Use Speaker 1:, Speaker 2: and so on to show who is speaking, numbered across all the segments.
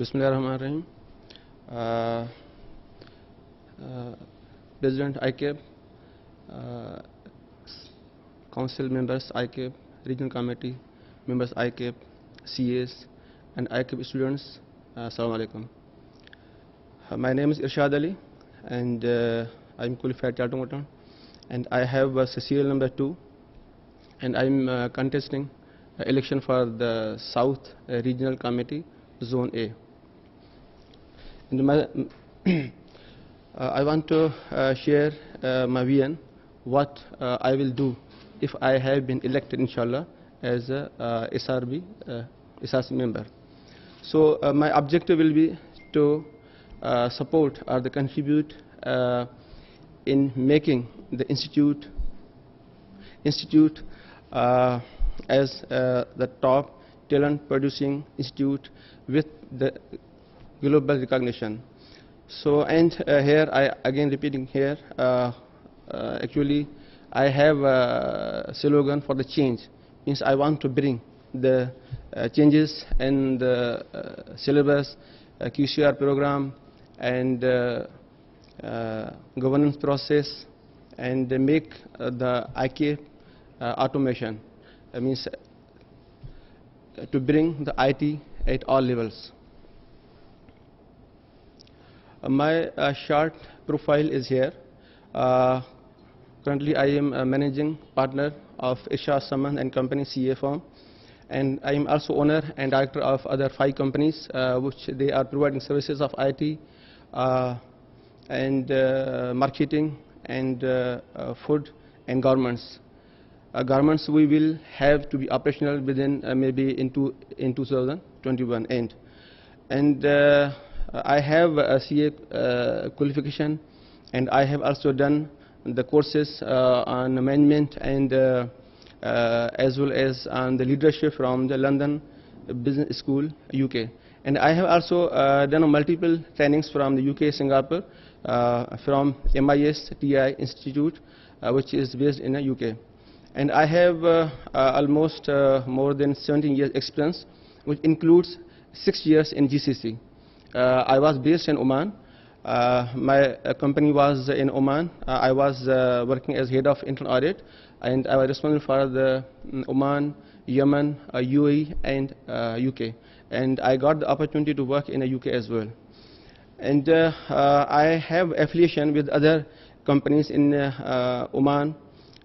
Speaker 1: Bismillahirrahmanirrahim. Uh, President ICAP, uh, Council members ICAP, Regional Committee members ICAP, CAs, and ICAP students, Assalamu alaikum. My name is Irshad Ali, and I'm qualified chartered accountant, and I have serial number 2, and I'm contesting election for the South Regional Committee, Zone A. And I want to share my vision, what I will do if I have been elected, inshallah, as a SRC member. So my objective will be to support or to contribute in making the institute as the top talent producing institute with the global recognition. So, and here I again repeating here, actually I have a slogan for the change, means I want to bring the changes in the syllabus, QCR program, and governance process, and make the ICAP automation, means to bring the IT at all levels. My short profile is here. Currently I am a managing partner of Isha Saman and Company CA firm, and I am also owner and director of other 5 companies which they are providing services of IT and marketing and food and garments. Garments we will have to be operational within maybe in 2021 end. And I have a CA qualification, and I have also done the courses on management and as well as on the leadership from the London Business School, UK. And I have also done multiple trainings from the UK, Singapore, from MIS TI Institute, which is based in the UK. And I have almost more than 17 years experience, which includes 6 years in GCC. I was based in Oman. My company was in Oman. I was working as head of internal audit, and I was responsible for the Oman, Yemen, UAE, and UK. And I got the opportunity to work in the UK as well. And I have affiliation with other companies in Oman,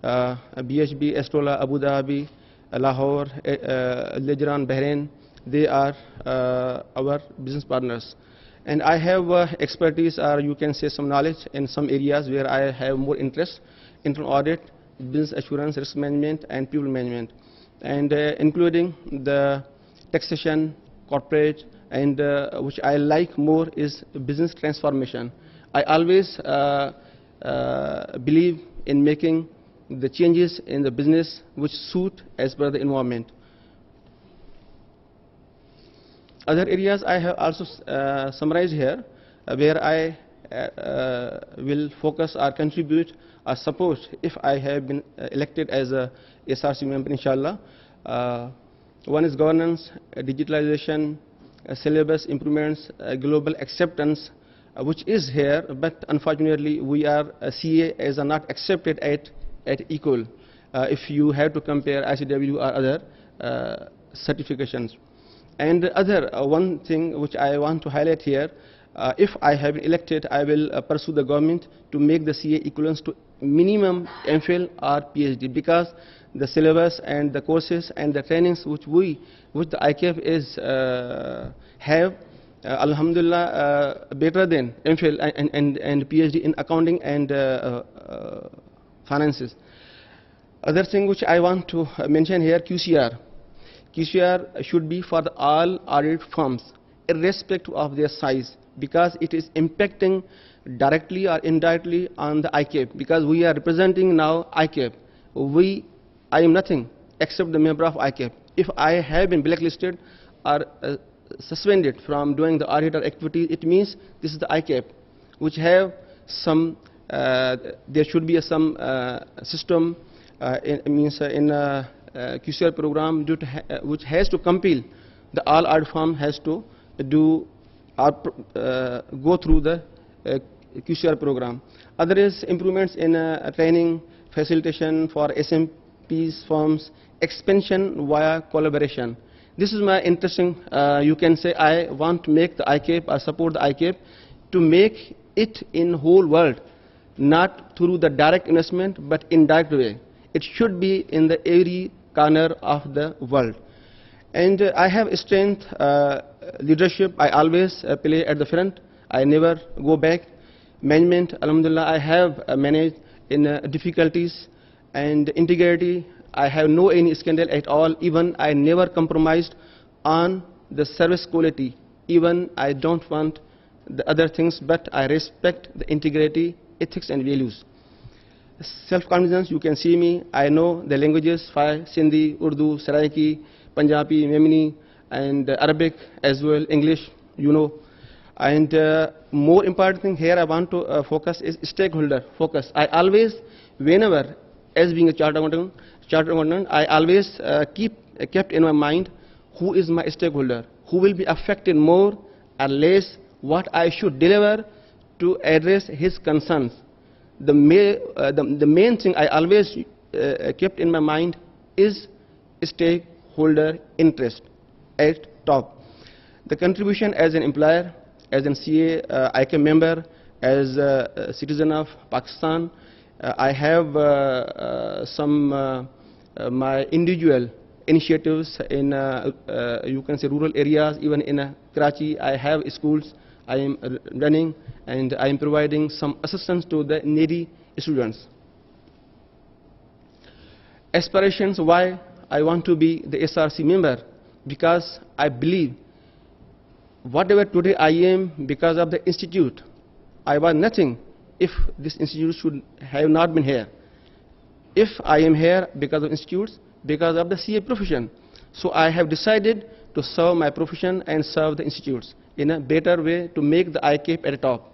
Speaker 1: BHB, Estrola, Abu Dhabi, Lahore, Lejeran, Bahrain. They are our business partners. And I have expertise, or you can say some knowledge in some areas where I have more interest: internal audit, business assurance, risk management, and people management, and including the taxation, corporate, and which I like more is business transformation. I always believe in making the changes in the business which suit as per the environment. Other areas I have also summarized here, where I will focus or contribute or support if I have been elected as a SRC member, inshallah. One is governance, digitalization, syllabus improvements, global acceptance, which is here, but unfortunately we are CA as are not accepted at equal if you have to compare ICW or other certifications. And other one thing which I want to highlight here, if I have been elected, I will pursue the government to make the CA equivalence to minimum MPhil or PhD, because the syllabus and the courses and the trainings which the ICAP is have, alhamdulillah, better than MPhil and PhD in accounting and finances. Other thing which I want to mention here, QCR. QCR should be for all audit firms, irrespective of their size, because it is impacting directly or indirectly on the ICAP, because we are representing now ICAP. I am nothing except the member of ICAP. If I have been blacklisted or suspended from doing the auditor activity, it means this is the ICAP, which have some, there should be some system in QCR program which has to compel the all audit firm has to do go through the QCR program. Other is improvements in training, facilitation for SMPs, firms, expansion via collaboration. This is my interesting, you can say, I want to make the ICAP, I support the ICAP to make it in whole world, not through the direct investment, but indirect way. It should be in the every corner of the world. And I have strength, leadership, I always play at the front, I never go back. Management, alhamdulillah, I have managed in difficulties, and integrity, I have no any scandal at all. Even I never compromised on the service quality. Even I don't want the other things, but I respect the integrity, ethics and values. Self-confidence, you can see me, I know the languages, Sindhi, Urdu, Saraiki, Punjabi, Memoni, and Arabic as well, English, you know. And more important thing here I want to focus is stakeholder focus. I always, whenever, as being a chartered accountant, I always kept in my mind who is my stakeholder, who will be affected more or less, what I should deliver to address his concerns. The main thing I always kept in my mind is stakeholder interest at top. The contribution as an employer, as an CA, ICAP member, as a citizen of Pakistan, I have some my individual initiatives in you can say rural areas. Even in Karachi, I have schools I am running, and I am providing some assistance to the needy students. Aspirations, why I want to be the SRC member, because I believe whatever today I am, because of the institute, I was nothing if this institute should have not been here. If I am here because of institutes, because of the CA profession. So I have decided to serve my profession and serve the institutes in a better way to make the ICAP at the top.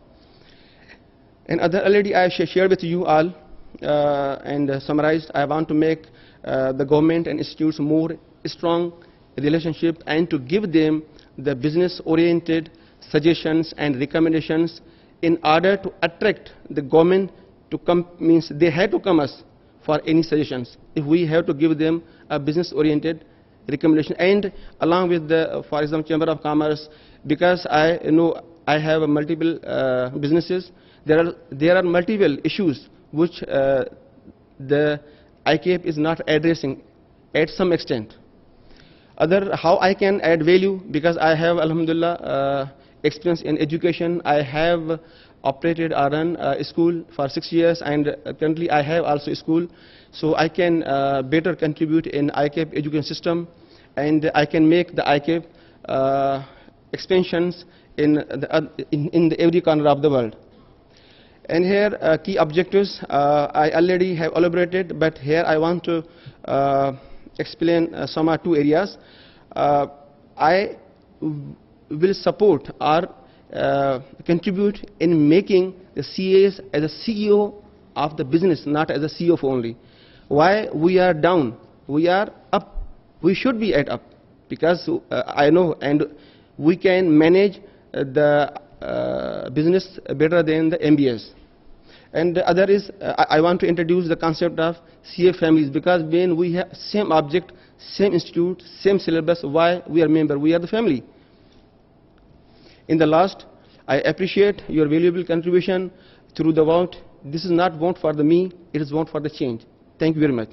Speaker 1: And already I shared with you all and summarized, I want to make the government and institutes more strong relationship and to give them the business-oriented suggestions and recommendations in order to attract the government to come, means they have to come us for any suggestions. If we have to give them a business-oriented recommendation, and along with the, for example, Chamber of Commerce, because I know I have multiple businesses, there are multiple issues which the ICAP is not addressing at some extent. How I can add value, because I have, alhamdulillah, experience in education. I have operated or run a school for 6 years, and currently I have also a school. So I can better contribute in ICAP education system, and I can make the ICAP expansions in every corner of the world. And here key objectives, I already have elaborated, but here I want to explain some or two areas. I will support or contribute in making the CAs as a CEO of the business, not as a CEO only. Why we are down? We are up. We should be at up, because I know and we can manage the business better than the MBS. And the other is, I want to introduce the concept of CA families, because when we have same object, same institute, same syllabus, why we are member? We are the family. In the last, I appreciate your valuable contribution through the vote. This is not vote for the me, it is vote for the change. Thank you very much.